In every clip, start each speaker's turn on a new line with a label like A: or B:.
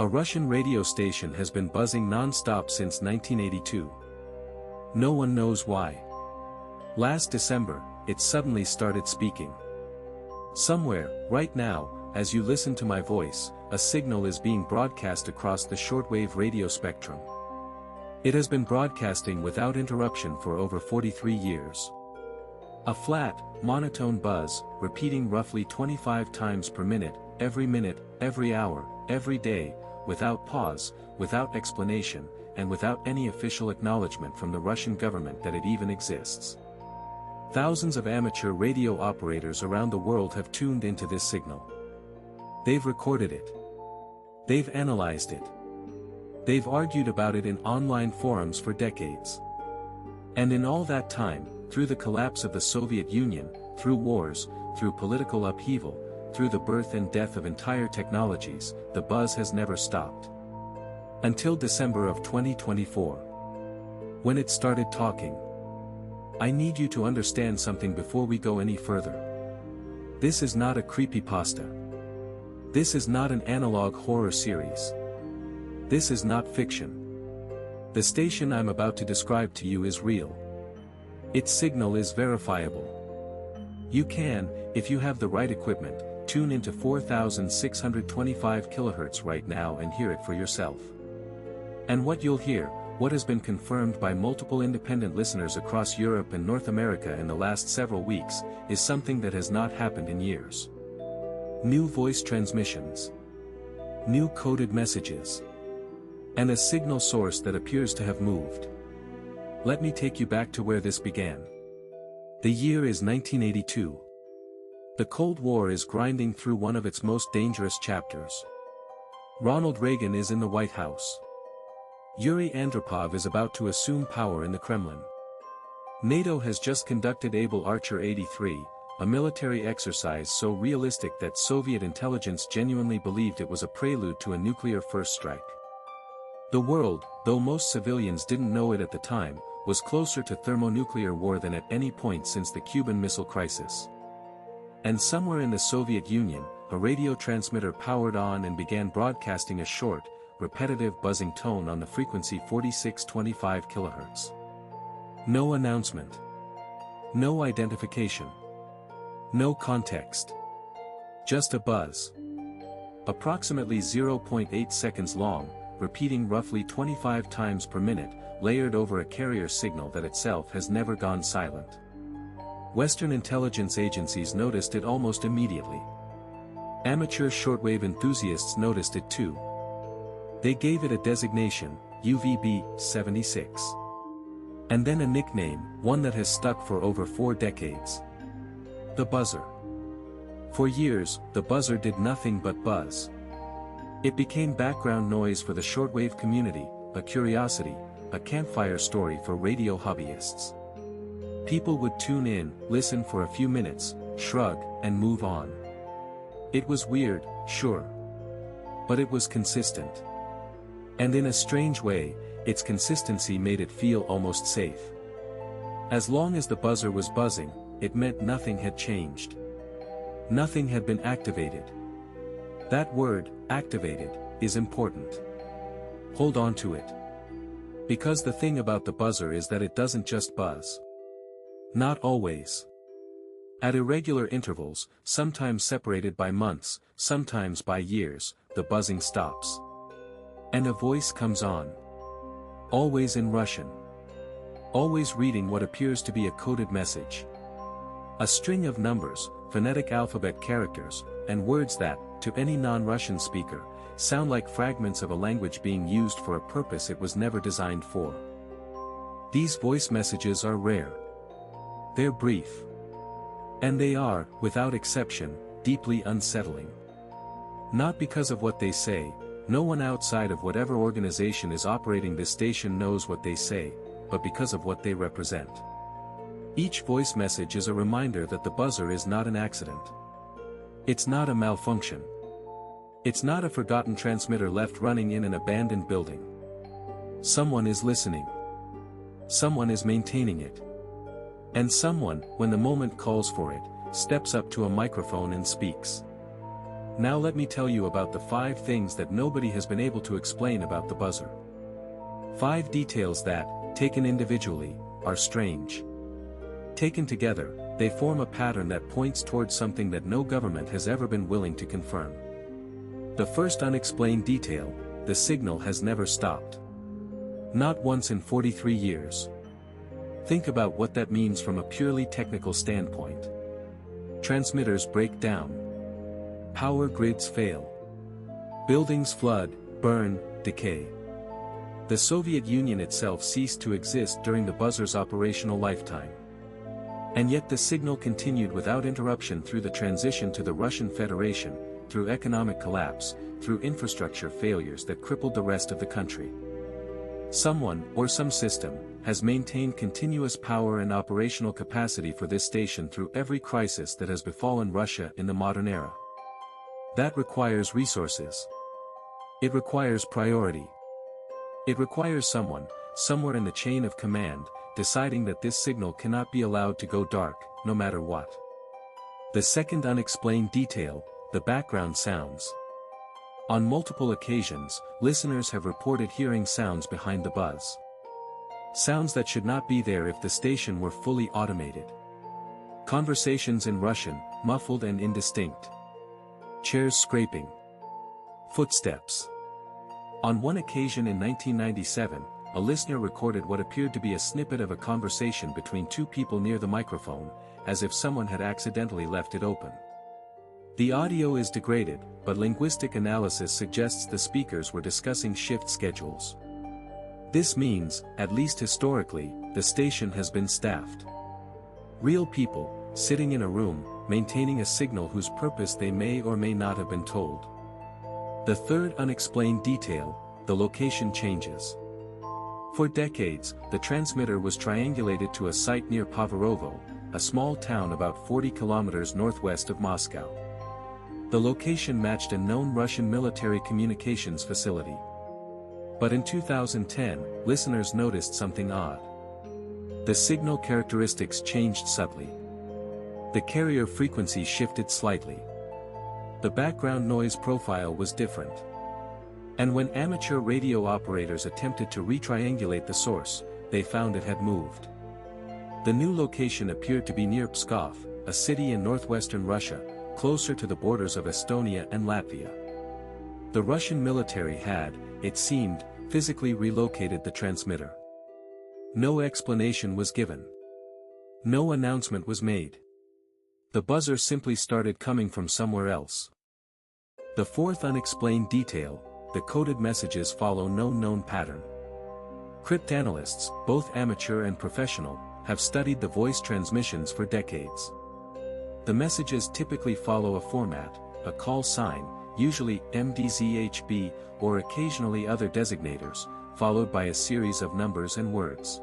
A: A Russian radio station has been buzzing non-stop since 1982. No one knows why. Last December, it suddenly started speaking. Somewhere, right now, as you listen to my voice, a signal is being broadcast across the shortwave radio spectrum. It has been broadcasting without interruption for over 43 years. A flat, monotone buzz, repeating roughly 25 times per minute, every hour, every day, without pause, without explanation, and without any official acknowledgement from the Russian government that it even exists. Thousands of amateur radio operators around the world have tuned into this signal. They've recorded it. They've analyzed it. They've argued about it in online forums for decades. And in all that time, through the collapse of the Soviet Union, through wars, through political upheaval, through the birth and death of entire technologies, the buzz has never stopped. Until December of 2024. When it started talking. I need you to understand something before we go any further. This is not a creepypasta. This is not an analog horror series. This is not fiction. The station I'm about to describe to you is real. Its signal is verifiable. You can, if you have the right equipment, tune into 4,625 kHz right now and hear it for yourself. And what you'll hear, what has been confirmed by multiple independent listeners across Europe and North America in the last several weeks, is something that has not happened in years. New voice transmissions. New coded messages. And a signal source that appears to have moved. Let me take you back to where this began. The year is 1982. The Cold War is grinding through one of its most dangerous chapters. Ronald Reagan is in the White House. Yuri Andropov is about to assume power in the Kremlin. NATO has just conducted Able Archer 83, a military exercise so realistic that Soviet intelligence genuinely believed it was a prelude to a nuclear first strike. The world, though most civilians didn't know it at the time, was closer to thermonuclear war than at any point since the Cuban Missile Crisis. And somewhere in the Soviet Union, a radio transmitter powered on and began broadcasting a short, repetitive buzzing tone on the frequency 4625 kHz. No announcement. No identification. No context. Just a buzz. Approximately 0.8 seconds long, repeating roughly 25 times per minute, layered over a carrier signal that itself has never gone silent. Western intelligence agencies noticed it almost immediately. Amateur shortwave enthusiasts noticed it too. They gave it a designation, UVB-76. And then a nickname, one that has stuck for over 4 decades. The buzzer. For years, the buzzer did nothing but buzz. It became background noise for the shortwave community, a curiosity, a campfire story for radio hobbyists. People would tune in, listen for a few minutes, shrug, and move on. It was weird, sure. But it was consistent. And in a strange way, its consistency made it feel almost safe. As long as the buzzer was buzzing, it meant nothing had changed. Nothing had been activated. That word, activated, is important. Hold on to it. Because the thing about the buzzer is that it doesn't just buzz. Not always. At irregular intervals, sometimes separated by months, sometimes by years, the buzzing stops. And a voice comes on. Always in Russian. Always reading what appears to be a coded message. A string of numbers, phonetic alphabet characters, and words that, to any non-Russian speaker, sound like fragments of a language being used for a purpose it was never designed for. These voice messages are rare. They're brief. And they are, without exception, deeply unsettling. Not because of what they say, no one outside of whatever organization is operating this station knows what they say, but because of what they represent. Each voice message is a reminder that the buzzer is not an accident. It's not a malfunction. It's not a forgotten transmitter left running in an abandoned building. Someone is listening. Someone is maintaining it. And someone, when the moment calls for it, steps up to a microphone and speaks. Now let me tell you about the 5 things that nobody has been able to explain about the buzzer. 5 details that, taken individually, are strange. Taken together, they form a pattern that points towards something that no government has ever been willing to confirm. The first unexplained detail: the signal has never stopped. Not once in 43 years. Think about what that means from a purely technical standpoint. Transmitters break down. Power grids fail. Buildings flood, burn, decay. The Soviet Union itself ceased to exist during the buzzer's operational lifetime. And yet the signal continued without interruption through the transition to the Russian Federation, through economic collapse, through infrastructure failures that crippled the rest of the country. Someone, or some system, has maintained continuous power and operational capacity for this station through every crisis that has befallen Russia in the modern era. That requires resources. It requires priority. It requires someone, somewhere in the chain of command, deciding that this signal cannot be allowed to go dark, no matter what. The second unexplained detail: the background sounds. On multiple occasions, listeners have reported hearing sounds behind the buzz. Sounds that should not be there if the station were fully automated. Conversations in Russian, muffled and indistinct. Chairs scraping. Footsteps. On one occasion in 1997, a listener recorded what appeared to be a snippet of a conversation between 2 people near the microphone, as if someone had accidentally left it open. The audio is degraded, but linguistic analysis suggests the speakers were discussing shift schedules. This means, at least historically, the station has been staffed. Real people, sitting in a room, maintaining a signal whose purpose they may or may not have been told. The third unexplained detail: the location changes. For decades, the transmitter was triangulated to a site near Poverovo, a small town about 40 kilometers northwest of Moscow. The location matched a known Russian military communications facility. But in 2010, listeners noticed something odd. The signal characteristics changed subtly. The carrier frequency shifted slightly. The background noise profile was different. And when amateur radio operators attempted to retriangulate the source, they found it had moved. The new location appeared to be near Pskov, a city in northwestern Russia, closer to the borders of Estonia and Latvia. The Russian military had, it seemed, physically relocated the transmitter. No explanation was given. No announcement was made. The buzzer simply started coming from somewhere else. The fourth unexplained detail: the coded messages follow no known pattern. Cryptanalysts, both amateur and professional, have studied the voice transmissions for decades. The messages typically follow a format, a call sign, usually MDZHB, or occasionally other designators, followed by a series of numbers and words.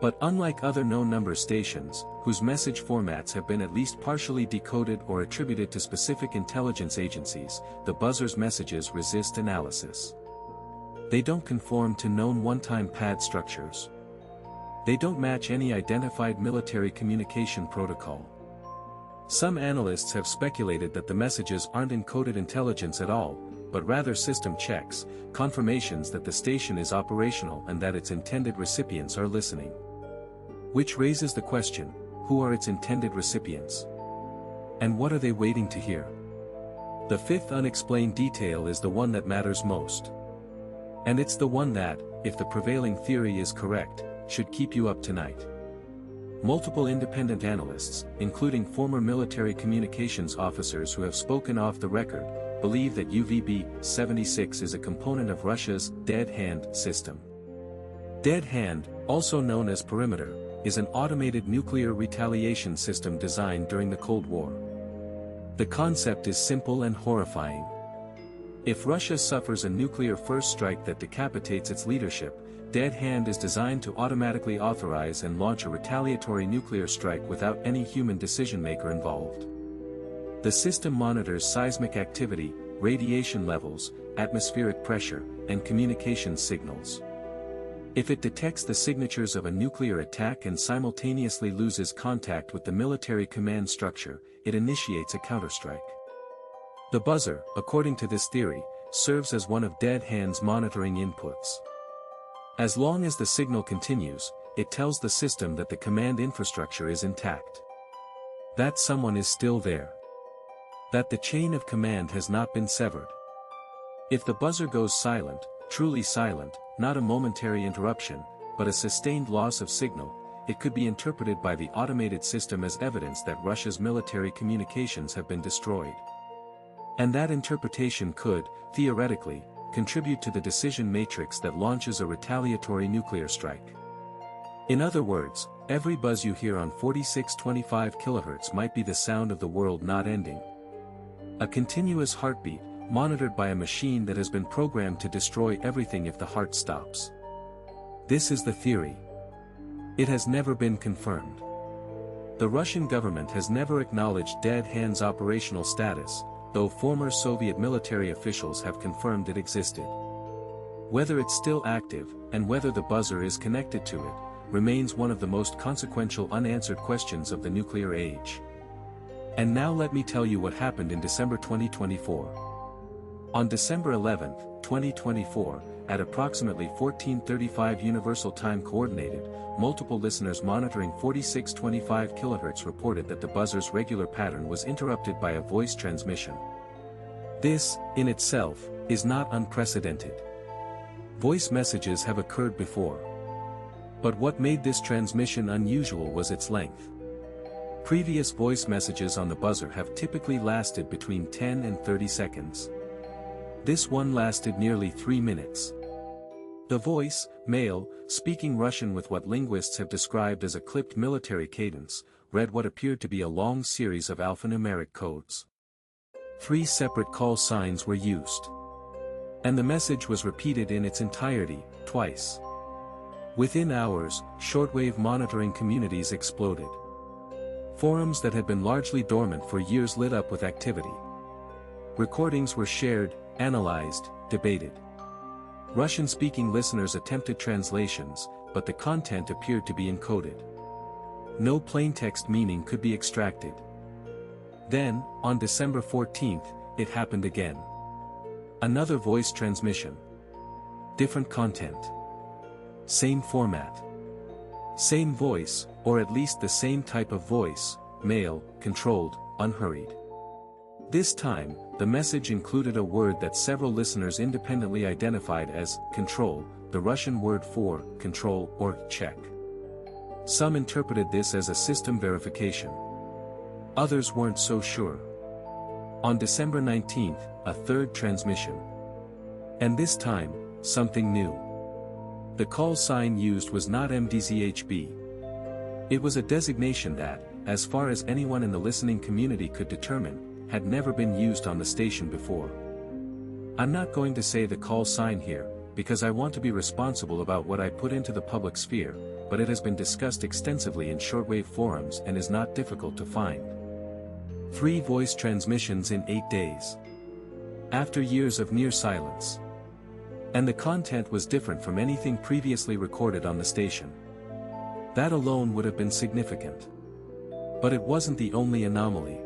A: But unlike other known number stations, whose message formats have been at least partially decoded or attributed to specific intelligence agencies, the buzzer's messages resist analysis. They don't conform to known one-time pad structures. They don't match any identified military communication protocol. Some analysts have speculated that the messages aren't encoded intelligence at all, but rather system checks, confirmations that the station is operational and that its intended recipients are listening. Which raises the question, who are its intended recipients? And what are they waiting to hear? The fifth unexplained detail is the one that matters most. And it's the one that, if the prevailing theory is correct, should keep you up tonight. Multiple independent analysts, including former military communications officers who have spoken off the record, believe that UVB-76 is a component of Russia's dead hand system. Dead hand, also known as perimeter, is an automated nuclear retaliation system designed during the Cold War. The concept is simple and horrifying. If Russia suffers a nuclear first strike that decapitates its leadership, Dead Hand is designed to automatically authorize and launch a retaliatory nuclear strike without any human decision-maker involved. The system monitors seismic activity, radiation levels, atmospheric pressure, and communications signals. If it detects the signatures of a nuclear attack and simultaneously loses contact with the military command structure, it initiates a counterstrike. The buzzer, according to this theory, serves as one of dead hands monitoring inputs. As long as the signal continues, it tells the system that the command infrastructure is intact. That someone is still there. That the chain of command has not been severed. If the buzzer goes silent, truly silent, not a momentary interruption, but a sustained loss of signal, it could be interpreted by the automated system as evidence that Russia's military communications have been destroyed. And that interpretation could, theoretically, contribute to the decision matrix that launches a retaliatory nuclear strike. In other words, every buzz you hear on 4625 kHz might be the sound of the world not ending. A continuous heartbeat, monitored by a machine that has been programmed to destroy everything if the heart stops. This is the theory. It has never been confirmed. The Russian government has never acknowledged dead hands' operational status, though former Soviet military officials have confirmed it existed. Whether it's still active, and whether the buzzer is connected to it, remains one of the most consequential unanswered questions of the nuclear age. And now let me tell you what happened in December 2024. On December 11, 2024, at approximately 14:35 Universal Time Coordinated, multiple listeners monitoring 4625 kHz reported that the buzzer's regular pattern was interrupted by a voice transmission. This, in itself, is not unprecedented. Voice messages have occurred before. But what made this transmission unusual was its length. Previous voice messages on the buzzer have typically lasted between 10 and 30 seconds. This one lasted nearly 3 minutes. The voice, male, speaking Russian with what linguists have described as a clipped military cadence, read what appeared to be a long series of alphanumeric codes. 3 separate call signs were used. And the message was repeated in its entirety, twice. Within hours, shortwave monitoring communities exploded. Forums that had been largely dormant for years lit up with activity. Recordings were shared, analyzed, debated. Russian-speaking listeners attempted translations, but the content appeared to be encoded. No plaintext meaning could be extracted. Then, on December 14th, it happened again. Another voice transmission. Different content. Same format. Same voice, or at least the same type of voice, male, controlled, unhurried. This time, the message included a word that several listeners independently identified as control, the Russian word for control or check. Some interpreted this as a system verification. Others weren't so sure. On December 19th, a third transmission. And this time, something new. The call sign used was not MDZHB. It was a designation that, as far as anyone in the listening community could determine, had never been used on the station before. I'm not going to say the call sign here, because I want to be responsible about what I put into the public sphere, but it has been discussed extensively in shortwave forums and is not difficult to find. 3 voice transmissions in 8 days. After years of near silence. And the content was different from anything previously recorded on the station. That alone would have been significant. But it wasn't the only anomaly.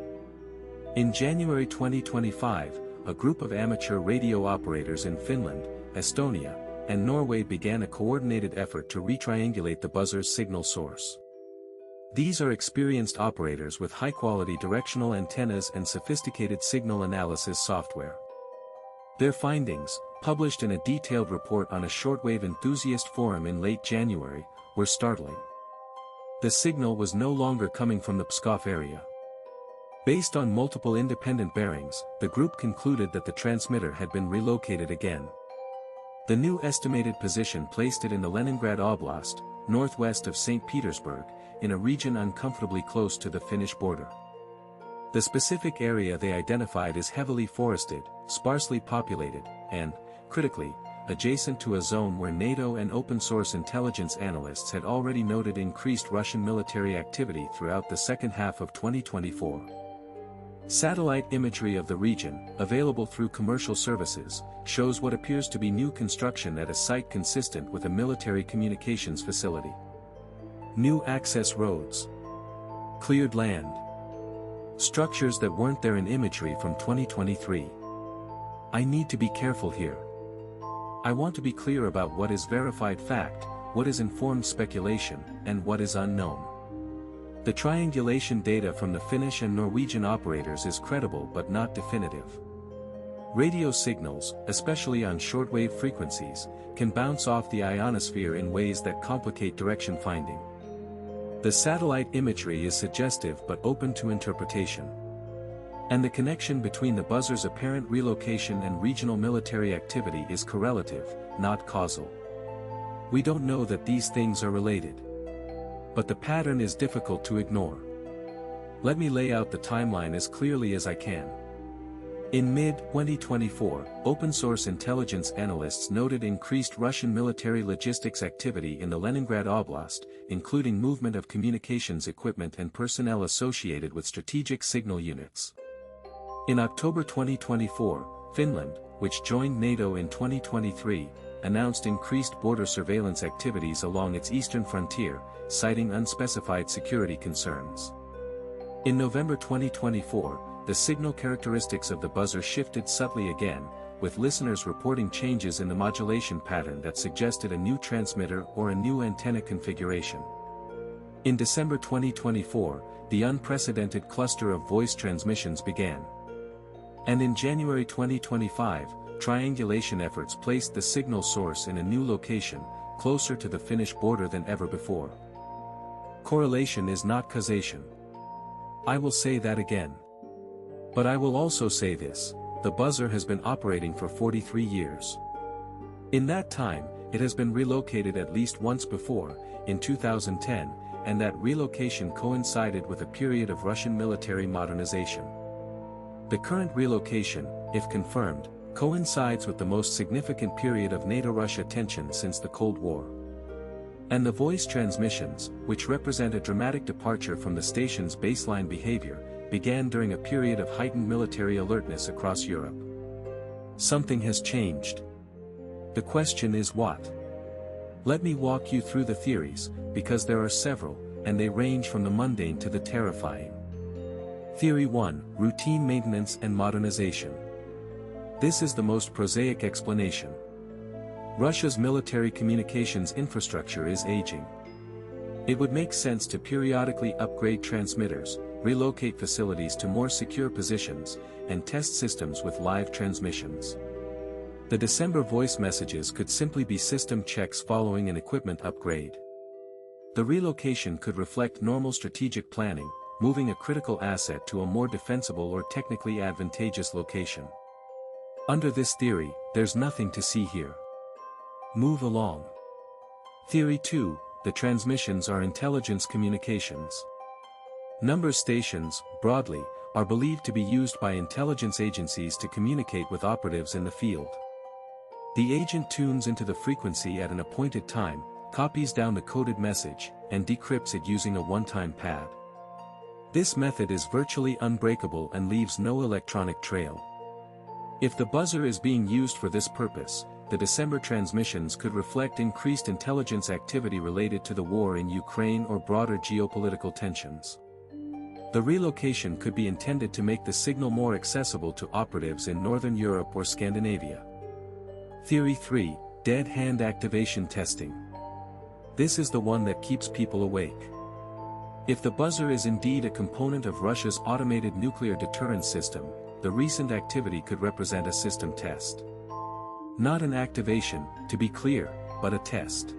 A: In January 2025, a group of amateur radio operators in Finland, Estonia, and Norway began a coordinated effort to retriangulate the buzzer's signal source. These are experienced operators with high-quality directional antennas and sophisticated signal analysis software. Their findings, published in a detailed report on a shortwave enthusiast forum in late January, were startling. The signal was no longer coming from the Pskov area. Based on multiple independent bearings, the group concluded that the transmitter had been relocated again. The new estimated position placed it in the Leningrad Oblast, northwest of St. Petersburg, in a region uncomfortably close to the Finnish border. The specific area they identified is heavily forested, sparsely populated, and, critically, adjacent to a zone where NATO and open-source intelligence analysts had already noted increased Russian military activity throughout the second half of 2024. Satellite imagery of the region, available through commercial services, shows what appears to be new construction at a site consistent with a military communications facility. New access roads. Cleared land. Structures that weren't there in imagery from 2023. I need to be careful here. I want to be clear about what is verified fact, what is informed speculation, and what is unknown. The triangulation data from the Finnish and Norwegian operators is credible but not definitive. Radio signals, especially on shortwave frequencies, can bounce off the ionosphere in ways that complicate direction finding. The satellite imagery is suggestive but open to interpretation. And the connection between the buzzer's apparent relocation and regional military activity is correlative, not causal. We don't know that these things are related. But the pattern is difficult to ignore. Let me lay out the timeline as clearly as I can. In mid-2024, open-source intelligence analysts noted increased Russian military logistics activity in the Leningrad Oblast, including movement of communications equipment and personnel associated with strategic signal units. In October 2024, Finland, which joined NATO in 2023, announced increased border surveillance activities along its eastern frontier, citing unspecified security concerns. In November 2024, the signal characteristics of the buzzer shifted subtly again, with listeners reporting changes in the modulation pattern that suggested a new transmitter or a new antenna configuration. In December 2024, the unprecedented cluster of voice transmissions began. And in January 2025, triangulation efforts placed the signal source in a new location, closer to the Finnish border than ever before. Correlation is not causation. I will say that again. But I will also say this: the buzzer has been operating for 43 years. In that time, it has been relocated at least once before, in 2010, and that relocation coincided with a period of Russian military modernization. The current relocation, if confirmed, coincides with the most significant period of NATO-Russia tension since the Cold War. And the voice transmissions, which represent a dramatic departure from the station's baseline behavior, began during a period of heightened military alertness across Europe. Something has changed. The question is what? Let me walk you through the theories, because there are several, and they range from the mundane to the terrifying. Theory 1: Routine maintenance and modernization. This is the most prosaic explanation. Russia's military communications infrastructure is aging. It would make sense to periodically upgrade transmitters, relocate facilities to more secure positions, and test systems with live transmissions. The December voice messages could simply be system checks following an equipment upgrade. The relocation could reflect normal strategic planning, moving a critical asset to a more defensible or technically advantageous location. Under this theory, there's nothing to see here. Move along. Theory 2: the transmissions are intelligence communications. Number stations, broadly, are believed to be used by intelligence agencies to communicate with operatives in the field. The agent tunes into the frequency at an appointed time, copies down the coded message, and decrypts it using a one-time pad. This method is virtually unbreakable and leaves no electronic trail. If the buzzer is being used for this purpose, the December transmissions could reflect increased intelligence activity related to the war in Ukraine or broader geopolitical tensions. The relocation could be intended to make the signal more accessible to operatives in Northern Europe or Scandinavia. Theory 3: dead hand activation testing. This is the one that keeps people awake. If the buzzer is indeed a component of Russia's automated nuclear deterrence system, the recent activity could represent a system test. Not an activation, to be clear, but a test.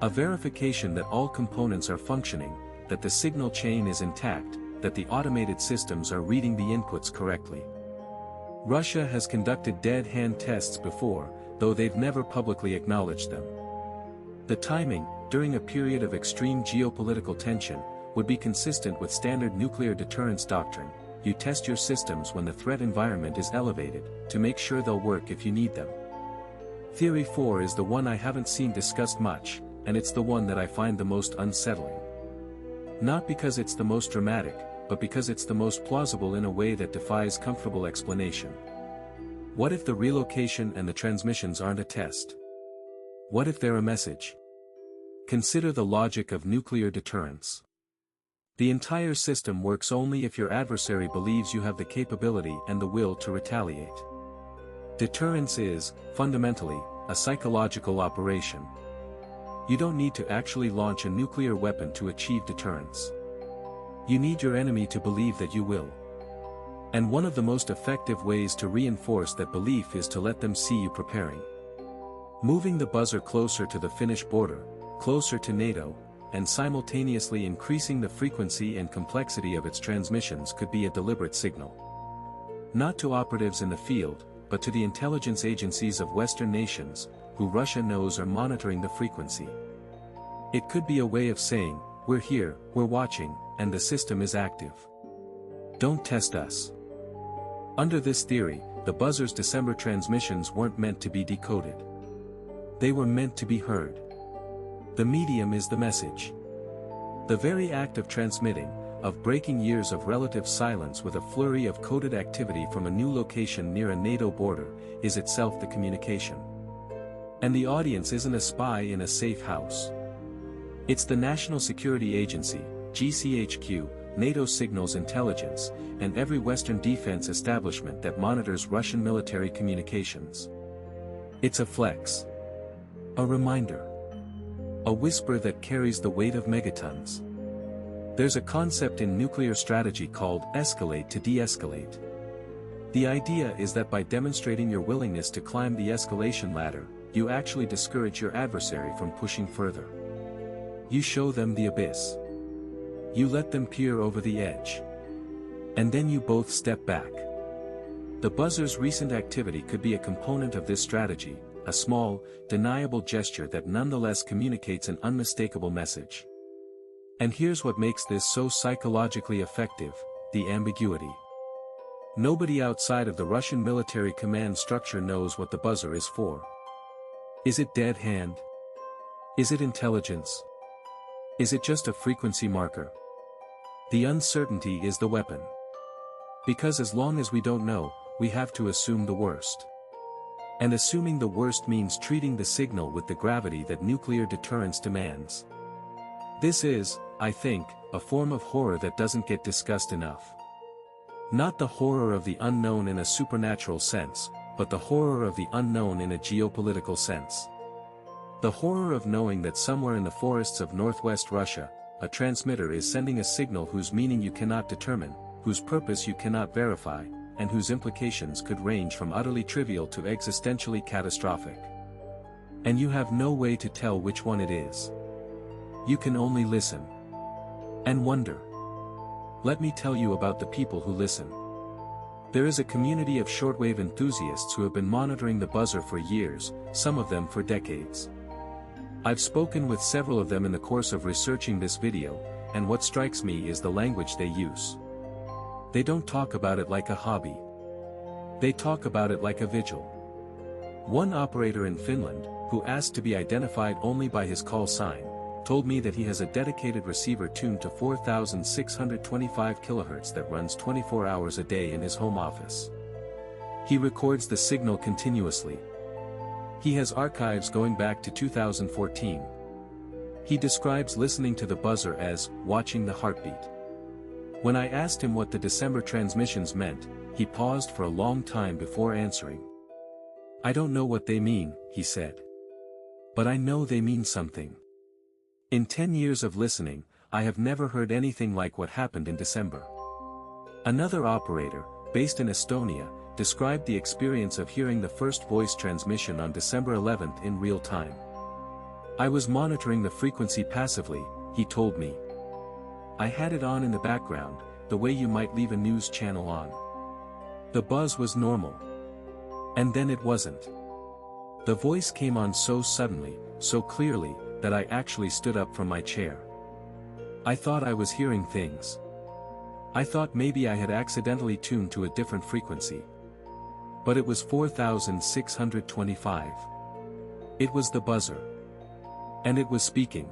A: A verification that all components are functioning, that the signal chain is intact, that the automated systems are reading the inputs correctly. Russia has conducted dead hand tests before, though they've never publicly acknowledged them. The timing, during a period of extreme geopolitical tension, would be consistent with standard nuclear deterrence doctrine. You test your systems when the threat environment is elevated, to make sure they'll work if you need them. Theory 4 is the one I haven't seen discussed much, and it's the one that I find the most unsettling. Not because it's the most dramatic, but because it's the most plausible in a way that defies comfortable explanation. What if the relocation and the transmissions aren't a test? What if they're a message? Consider the logic of nuclear deterrence. The entire system works only if your adversary believes you have the capability and the will to retaliate. Deterrence is, fundamentally, a psychological operation. You don't need to actually launch a nuclear weapon to achieve deterrence. You need your enemy to believe that you will. And one of the most effective ways to reinforce that belief is to let them see you preparing. Moving the buzzer closer to the Finnish border, closer to NATO, and simultaneously increasing the frequency and complexity of its transmissions could be a deliberate signal. Not to operatives in the field, but to the intelligence agencies of Western nations, who Russia knows are monitoring the frequency. It could be a way of saying, we're here, we're watching, and the system is active. Don't test us. Under this theory, the buzzer's December transmissions weren't meant to be decoded. They were meant to be heard. The medium is the message. The very act of transmitting, of breaking years of relative silence with a flurry of coded activity from a new location near a NATO border, is itself the communication. And the audience isn't a spy in a safe house. It's the National Security Agency, GCHQ, NATO Signals Intelligence, and every Western defense establishment that monitors Russian military communications. It's a flex. A reminder. A whisper that carries the weight of megatons. There's a concept in nuclear strategy called escalate to de-escalate. The idea is that by demonstrating your willingness to climb the escalation ladder, you actually discourage your adversary from pushing further. You show them the abyss. You let them peer over the edge. And then you both step back. The buzzer's recent activity could be a component of this strategy, a small, deniable gesture that nonetheless communicates an unmistakable message. And here's what makes this so psychologically effective: the ambiguity. Nobody outside of the Russian military command structure knows what the buzzer is for. Is it dead hand? Is it intelligence? Is it just a frequency marker? The uncertainty is the weapon. Because as long as we don't know, we have to assume the worst. And assuming the worst means treating the signal with the gravity that nuclear deterrence demands. This is, I think, a form of horror that doesn't get discussed enough. Not the horror of the unknown in a supernatural sense, but the horror of the unknown in a geopolitical sense. The horror of knowing that somewhere in the forests of northwest Russia, a transmitter is sending a signal whose meaning you cannot determine, whose purpose you cannot verify, and whose implications could range from utterly trivial to existentially catastrophic. And you have no way to tell which one it is. You can only listen. And wonder. Let me tell you about the people who listen. There is a community of shortwave enthusiasts who have been monitoring the buzzer for years, some of them for decades. I've spoken with several of them in the course of researching this video, and what strikes me is the language they use. They don't talk about it like a hobby. They talk about it like a vigil. One operator in Finland, who asked to be identified only by his call sign, told me that he has a dedicated receiver tuned to 4,625 kHz that runs 24 hours a day in his home office. He records the signal continuously. He has archives going back to 2014. He describes listening to the buzzer as watching the heartbeat. When I asked him what the December transmissions meant, he paused for a long time before answering. I don't know what they mean, he said. But I know they mean something. In 10 years of listening, I have never heard anything like what happened in December. Another operator, based in Estonia, described the experience of hearing the first voice transmission on December 11th in real time. I was monitoring the frequency passively, he told me. I had it on in the background, the way you might leave a news channel on. The buzz was normal. And then it wasn't. The voice came on so suddenly, so clearly, that I actually stood up from my chair. I thought I was hearing things. I thought maybe I had accidentally tuned to a different frequency. But it was 4,625. It was the buzzer. And it was speaking.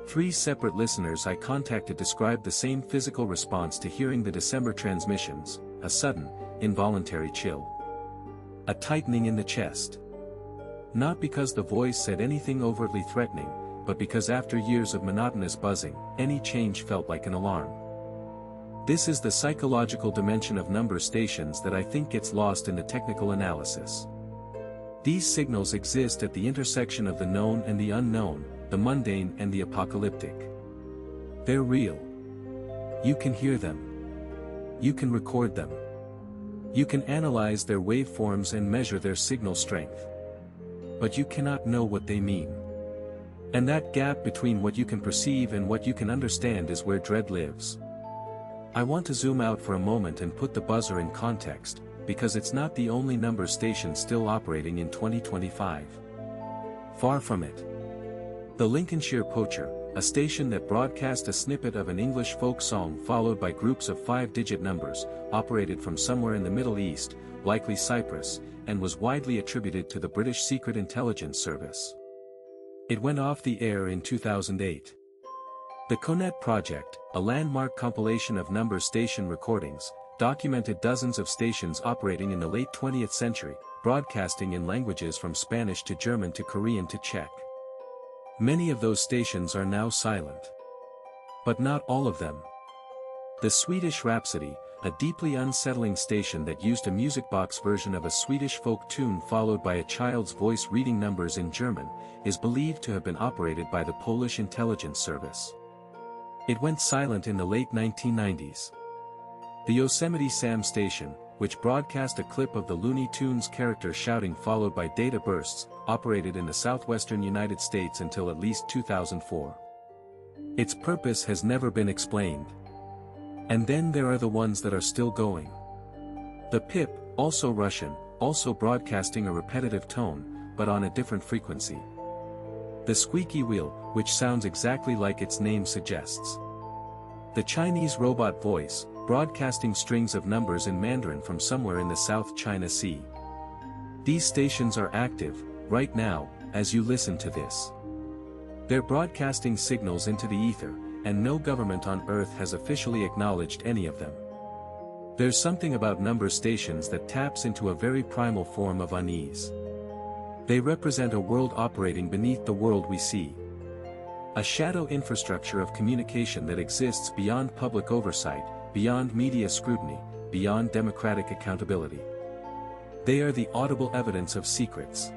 A: 3 separate listeners I contacted described the same physical response to hearing the December transmissions: a sudden, involuntary chill. A tightening in the chest. Not because the voice said anything overtly threatening, but because after years of monotonous buzzing, any change felt like an alarm. This is the psychological dimension of number stations that I think gets lost in the technical analysis. These signals exist at the intersection of the known and the unknown, the mundane and the apocalyptic. They're real. You can hear them. You can record them. You can analyze their waveforms and measure their signal strength. But you cannot know what they mean. And that gap between what you can perceive and what you can understand is where dread lives. I want to zoom out for a moment and put the buzzer in context, because it's not the only number station still operating in 2025. Far from it. The Lincolnshire Poacher, a station that broadcast a snippet of an English folk song followed by groups of 5-digit numbers, operated from somewhere in the Middle East, likely Cyprus, and was widely attributed to the British Secret Intelligence Service. It went off the air in 2008. The CONET project, a landmark compilation of number station recordings, documented dozens of stations operating in the late 20th century, broadcasting in languages from Spanish to German to Korean to Czech. Many of those stations are now silent. But not all of them. The Swedish Rhapsody, a deeply unsettling station that used a music box version of a Swedish folk tune followed by a child's voice reading numbers in German, is believed to have been operated by the Polish intelligence service. It went silent in the late 1990s. The Yosemite Sam station, which broadcast a clip of the Looney Tunes character shouting followed by data bursts, operated in the southwestern United States until at least 2004. Its purpose has never been explained. And then there are the ones that are still going. The PIP, also Russian, also broadcasting a repetitive tone, but on a different frequency. The squeaky wheel, which sounds exactly like its name suggests. The Chinese robot voice, broadcasting strings of numbers in Mandarin from somewhere in the South China Sea. These stations are active, right now, as you listen to this. They're broadcasting signals into the ether, and no government on Earth has officially acknowledged any of them. There's something about number stations that taps into a very primal form of unease. They represent a world operating beneath the world we see. A shadow infrastructure of communication that exists beyond public oversight, beyond media scrutiny, beyond democratic accountability. They are the audible evidence of secrets.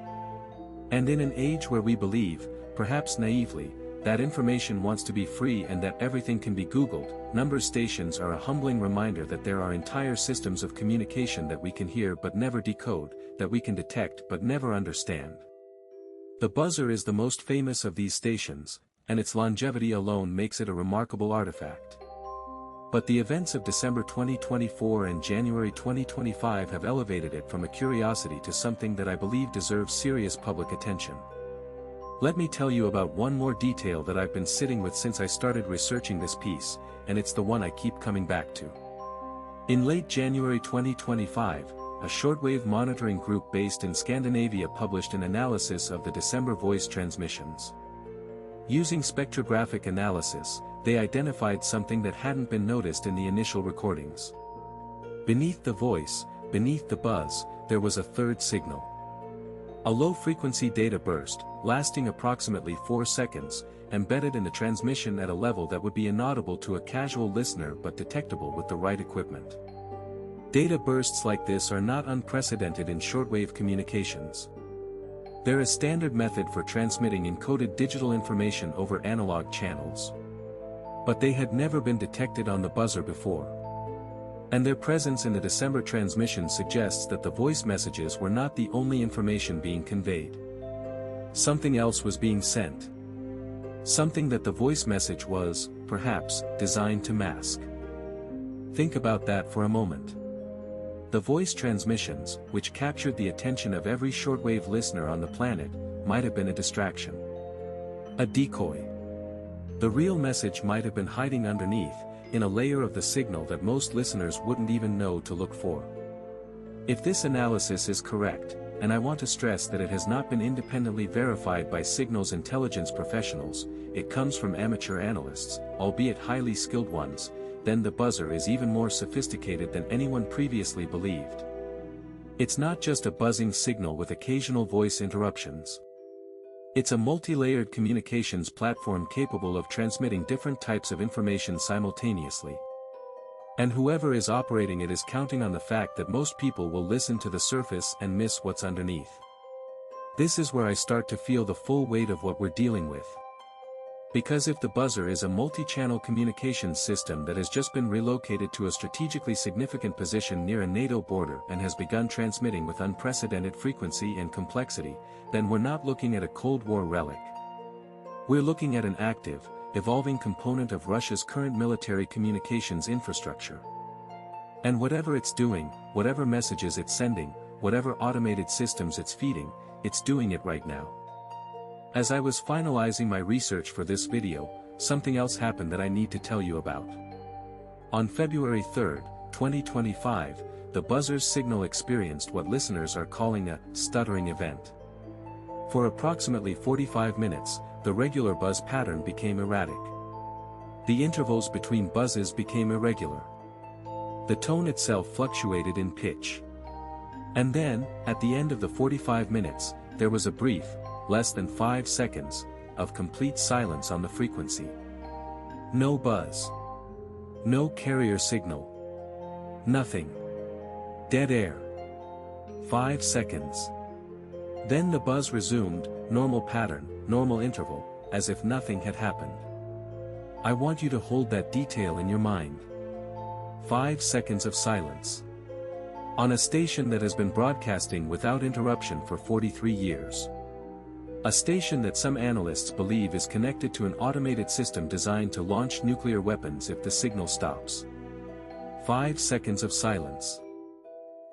A: And in an age where we believe, perhaps naively, that information wants to be free and that everything can be Googled, number stations are a humbling reminder that there are entire systems of communication that we can hear but never decode, that we can detect but never understand. The buzzer is the most famous of these stations, and its longevity alone makes it a remarkable artifact. But the events of December 2024 and January 2025 have elevated it from a curiosity to something that I believe deserves serious public attention. Let me tell you about one more detail that I've been sitting with since I started researching this piece, and it's the one I keep coming back to. In late January 2025, a shortwave monitoring group based in Scandinavia published an analysis of the December voice transmissions. Using spectrographic analysis, they identified something that hadn't been noticed in the initial recordings. Beneath the voice, beneath the buzz, there was a third signal. A low-frequency data burst, lasting approximately 4 seconds, embedded in the transmission at a level that would be inaudible to a casual listener but detectable with the right equipment. Data bursts like this are not unprecedented in shortwave communications. They're a standard method for transmitting encoded digital information over analog channels. But they had never been detected on the buzzer before. And their presence in the December transmission suggests that the voice messages were not the only information being conveyed. Something else was being sent. Something that the voice message was, perhaps, designed to mask. Think about that for a moment. The voice transmissions, which captured the attention of every shortwave listener on the planet, might have been a distraction. A decoy. The real message might have been hiding underneath, in a layer of the signal that most listeners wouldn't even know to look for. If this analysis is correct, and I want to stress that it has not been independently verified by signals intelligence professionals, it comes from amateur analysts, albeit highly skilled ones, then the buzzer is even more sophisticated than anyone previously believed. It's not just a buzzing signal with occasional voice interruptions. It's a multi-layered communications platform capable of transmitting different types of information simultaneously. And whoever is operating it is counting on the fact that most people will listen to the surface and miss what's underneath. This is where I start to feel the full weight of what we're dealing with. Because if the buzzer is a multi-channel communications system that has just been relocated to a strategically significant position near a NATO border and has begun transmitting with unprecedented frequency and complexity, then we're not looking at a Cold War relic. We're looking at an active, evolving component of Russia's current military communications infrastructure. And whatever it's doing, whatever messages it's sending, whatever automated systems it's feeding, it's doing it right now. As I was finalizing my research for this video, something else happened that I need to tell you about. On February 3, 2025, the buzzer's signal experienced what listeners are calling a stuttering event. For approximately 45 minutes, the regular buzz pattern became erratic. The intervals between buzzes became irregular. The tone itself fluctuated in pitch. And then, at the end of the 45 minutes, there was a brief, less than 5 seconds, of complete silence on the frequency. No buzz. No carrier signal. Nothing. Dead air. 5 seconds. Then the buzz resumed, normal pattern, normal interval, as if nothing had happened. I want you to hold that detail in your mind. 5 seconds of silence. On a station that has been broadcasting without interruption for 43 years. A station that some analysts believe is connected to an automated system designed to launch nuclear weapons if the signal stops. 5 seconds of silence.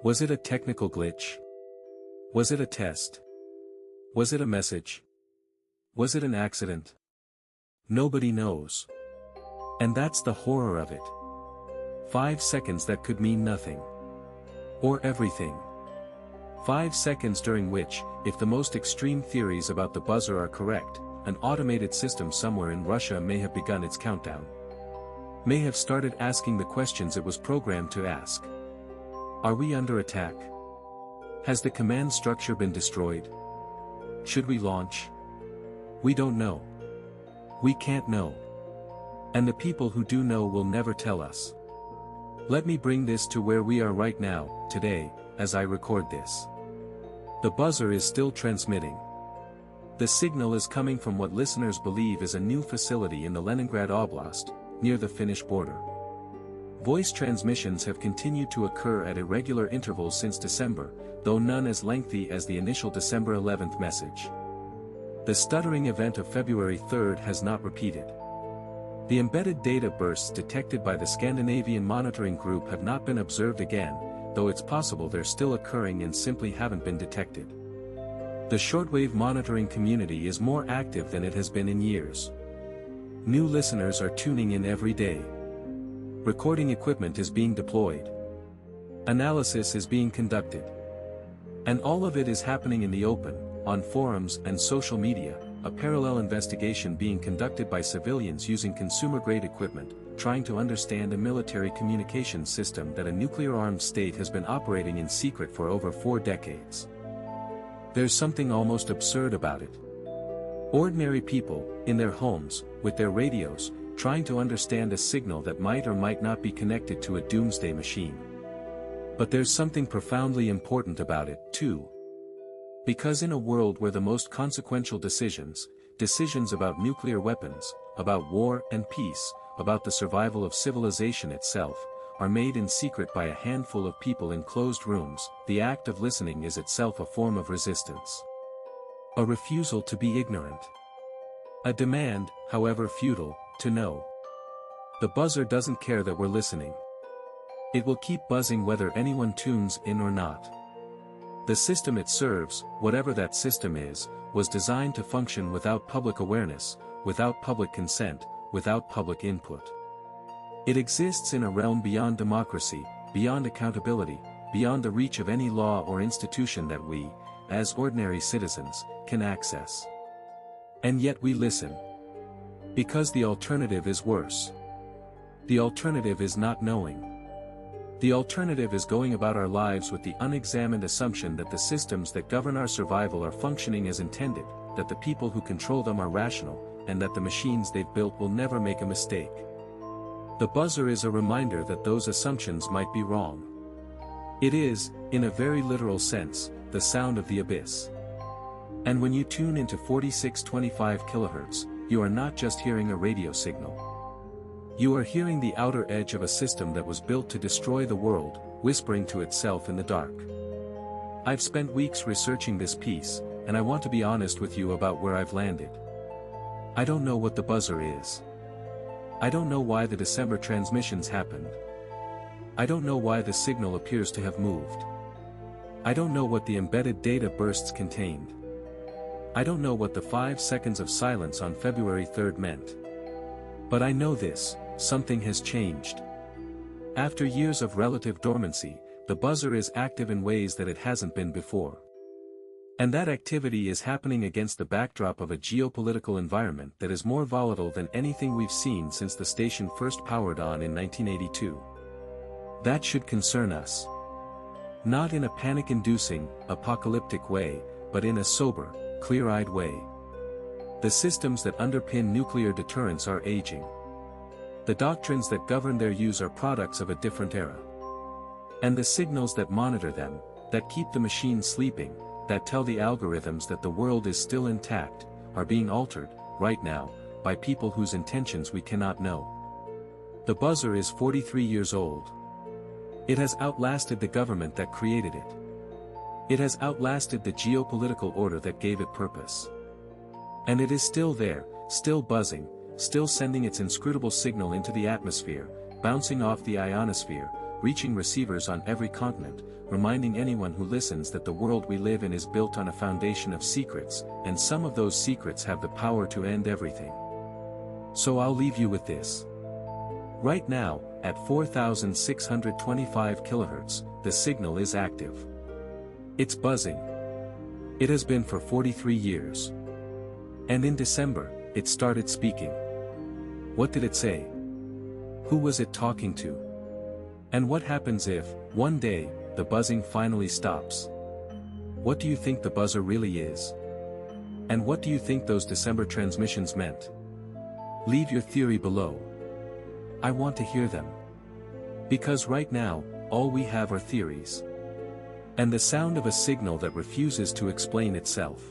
A: Was it a technical glitch? Was it a test? Was it a message? Was it an accident? Nobody knows. And that's the horror of it. 5 seconds that could mean nothing. Or everything. 5 seconds during which, if the most extreme theories about the buzzer are correct, an automated system somewhere in Russia may have begun its countdown. May have started asking the questions it was programmed to ask. Are we under attack? Has the command structure been destroyed? Should we launch? We don't know. We can't know. And the people who do know will never tell us. Let me bring this to where we are right now, today, as I record this. The buzzer is still transmitting. The signal is coming from what listeners believe is a new facility in the Leningrad Oblast, near the Finnish border. Voice transmissions have continued to occur at irregular intervals since December, though none as lengthy as the initial December 11th message. The stuttering event of February 3rd has not repeated. The embedded data bursts detected by the Scandinavian monitoring group have not been observed again, though it's possible they're still occurring and simply haven't been detected. The shortwave monitoring community is more active than it has been in years. New listeners are tuning in every day. Recording equipment is being deployed. Analysis is being conducted. And all of it is happening in the open, on forums and social media, a parallel investigation being conducted by civilians using consumer-grade equipment, trying to understand a military communications system that a nuclear-armed state has been operating in secret for over 4 decades. There's something almost absurd about it. Ordinary people, in their homes, with their radios, trying to understand a signal that might or might not be connected to a doomsday machine. But there's something profoundly important about it, too. Because in a world where the most consequential decisions about nuclear weapons, about war and peace, about the survival of civilization itself, are made in secret by a handful of people in closed rooms, the act of listening is itself a form of resistance. A refusal to be ignorant. A demand, however futile, to know. The buzzer doesn't care that we're listening. It will keep buzzing whether anyone tunes in or not. The system it serves, whatever that system is, was designed to function without public awareness, without public consent, without public input. It exists in a realm beyond democracy, beyond accountability, beyond the reach of any law or institution that we, as ordinary citizens, can access. And yet we listen. Because the alternative is worse. The alternative is not knowing. The alternative is going about our lives with the unexamined assumption that the systems that govern our survival are functioning as intended, that the people who control them are rational, and that the machines they've built will never make a mistake. The buzzer is a reminder that those assumptions might be wrong. It is, in a very literal sense, the sound of the abyss. And when you tune into 4625 kHz, you are not just hearing a radio signal. You are hearing the outer edge of a system that was built to destroy the world, whispering to itself in the dark. I've spent weeks researching this piece, and I want to be honest with you about where I've landed. I don't know what the buzzer is. I don't know why the December transmissions happened. I don't know why the signal appears to have moved. I don't know what the embedded data bursts contained. I don't know what the 5 seconds of silence on February 3rd meant. But I know this, something has changed. After years of relative dormancy, the buzzer is active in ways that it hasn't been before. And that activity is happening against the backdrop of a geopolitical environment that is more volatile than anything we've seen since the station first powered on in 1982. That should concern us. Not in a panic-inducing, apocalyptic way, but in a sober, clear-eyed way. The systems that underpin nuclear deterrence are aging. The doctrines that govern their use are products of a different era. And the signals that monitor them, that keep the machines sleeping, that tell the algorithms that the world is still intact, are being altered, right now, by people whose intentions we cannot know. The buzzer is 43 years old. It has outlasted the government that created it. It has outlasted the geopolitical order that gave it purpose. And it is still there, still buzzing, still sending its inscrutable signal into the atmosphere, bouncing off the ionosphere, reaching receivers on every continent, reminding anyone who listens that the world we live in is built on a foundation of secrets, and some of those secrets have the power to end everything. So I'll leave you with this. Right now, at 4,625 kHz, the signal is active. It's buzzing. It has been for 43 years. And in December, it started speaking. What did it say? Who was it talking to? And what happens if, one day, the buzzing finally stops? What do you think the buzzer really is? And what do you think those December transmissions meant? Leave your theory below. I want to hear them. Because right now, all we have are theories. And the sound of a signal that refuses to explain itself.